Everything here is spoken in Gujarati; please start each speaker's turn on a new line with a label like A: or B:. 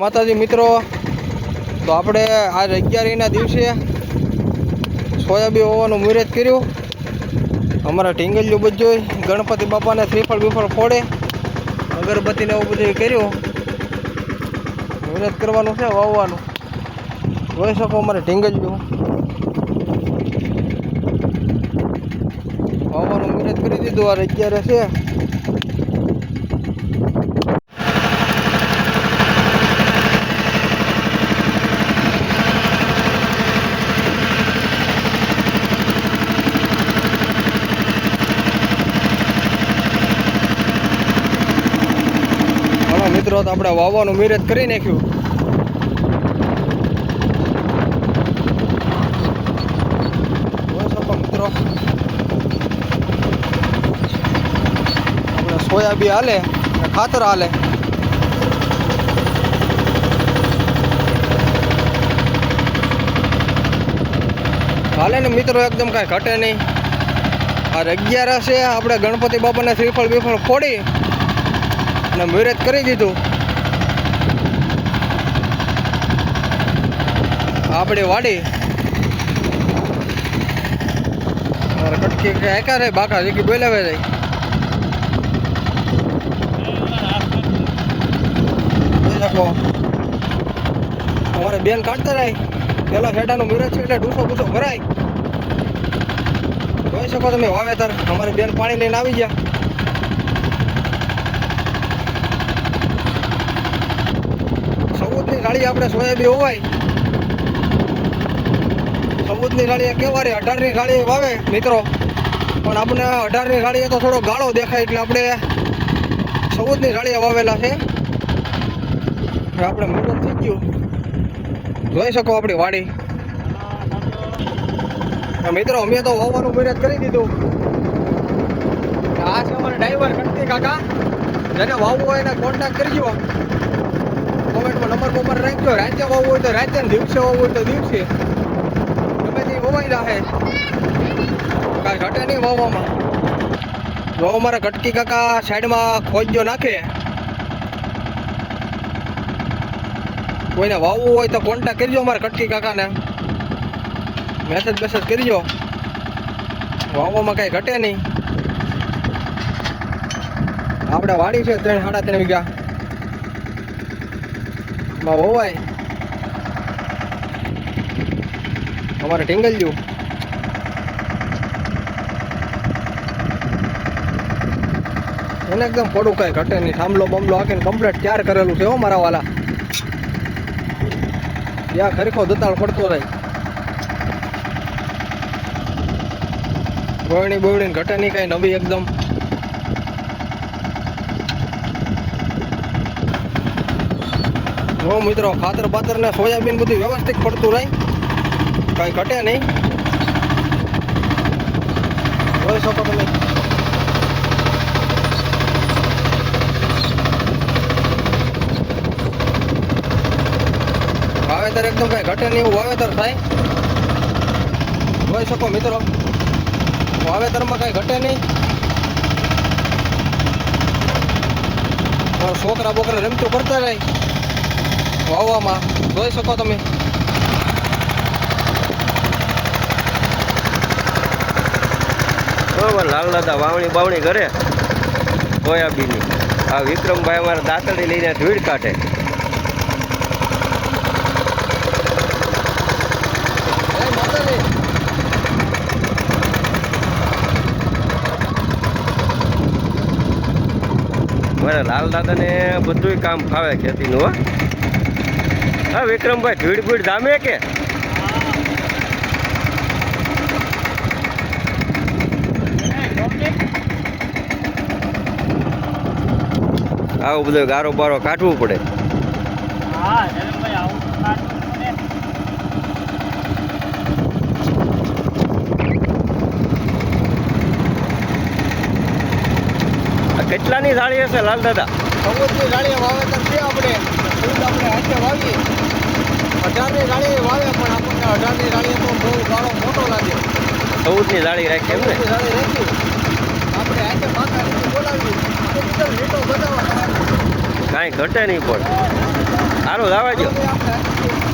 A: માતાજી મિત્રો, તો આપણે આજ 11ના દિવસે સોયાબીન હોવાનું મુહૂર્ત કર્યું. અમારા ઢીંગલિયું બધું ગણપતિ બાપાને શ્રીફળ બીફળ ફોડે, અગરબત્તીને એવું બધું કર્યું. મુહૂર્ત કરવાનું છે, વાવવાનું. જોઈ શકો અમારે ઢીંગલિયું વાવવાનું મુહૂર્ત કરી દીધું. આ 11 છે. મિત્રો, તો આપણે વાવવાનું મુહૂર્ત કરી નાખ્યું. જોઈ શકો મિત્રો, આપણે સોયાબીન હાલે, ખાતર હાલે. હાલે ને મિત્રો, એકદમ કાંઈ ઘટે નહીં. આ 11 છે. આપણે ગણપતિ બાપાને શ્રીફળ બીફળ ફોડી અને મુહૂર્ત કરી દીધું. આપણે વાડી કટકી એકા રે બાકા જે બોલાવે જાય. અમારે બેન કાઢતા જાય. પેલા ફેટાનું મુહૂર્ત છે એટલે ડૂસો બૂસો ભરાય. જોઈ શકો તમે વાવેતર. અમારે બેન પાણી લઈને આવી ગયા. સબૂતની ગાડી આપણે સોયાબીન હોવાય. સબૂતની ગાડી કેવા રે 18ની ગાડી વાવે મિત્રો, પણ આપણે 18ની ગાડીએ તો થોડો ગાળો દેખાય એટલે આપણે સબૂતની ગાડીએ વાવેલા છે. આપણે મુહૂર્ત થઈ ગયું. જોઈ શકો આપણી વાડી. મિત્રો, અમે તો વાવવાનું મુહૂર્ત કરી દીધું. આ છે અમારા ડ્રાઈવર કટકી કાકા. જેને વાવવું હોય એને કોન્ટેક્ટ કરજો. કોમેન્ટમાં નંબર રાખજો. રાતે વાવવું હોય તો રાતે, દિવસે વાવવું હોય તો દિવસે. ગમે તે વવાઈ જાહે, કાંઈ ઘટે નહીં વાવવામાં. જો અમારા કટકી કાકા સાઈડમાં ખોજો નાખે. કોઈને વાવવું હોય તો કોન્ટેક્ટ કરજો અમારા કટકી કાકાને. મેસેજ કરજો. વાવવામાં કાંઈ ઘટે નહીં. આપણે વાડી છે 3-3.5 વીઘા માં વવાય. અમારે ઢીંગલિયું એને એકદમ પડું, કાંઈ ઘટે નહીં. થાંભલો બમલો આખીને કમ્પ્લીટ તૈયાર કરેલું છે હો મારા વાલા. ત્યાં ખરેખર દતાળ પડતો રહે. બોયણી બોયણી ઘટે નહીં કાંઈ, નવી એકદમ. જો મિત્રો, ખાતર બાતર ને સોયાબીન બધું વ્યવસ્થિત પડતું રહે, કાંઈ ઘટે નહીં. જોઈ શકો તમે. વાવેતર એકદમ કાંઈ ઘટે નહીં એવું વાવેતર થાય. જોઈ શકો મિત્રો, વાવેતરમાં કાંઈ ઘટે નહીં. છોકરા બોકરા રમતું કરતા રહે વાવવામાં. જોઈ શકો તમે.
B: બરોબર, લાલ દાદા વાવણી બાવણી કરે સોયાબીનની. આ વિક્રમભાઈ અમારા દાંતડી લઈને ધૂળ કાઢે. મારા લાલ દાદાને બધું કામ ફાવે ખેતીનું. હો હા વિક્રમભાઈ, ધૂળ ભૂળ જામે કે આવું બધું ગારો બારો કાઢવું પડે. કેટલાની સાડી હશે લાલ દાદા?
A: 14ની ગાડીએ વાવેતર છે. આપણે હાથે વાવીએ. 18ની ગાડીએ વાવે, પણ આપણને 18ની ગાડીએ તો બહુ ગાળો મોટો લાગે.
B: 14ની જાળી રાખી એમ ને?
A: જાળી રાખી આપણે હાથે માથા બોલાવી. લીટો બતાવવા
B: કાંઈ ઘટે નહીં પણ સારું લાવવા જો
A: આપણે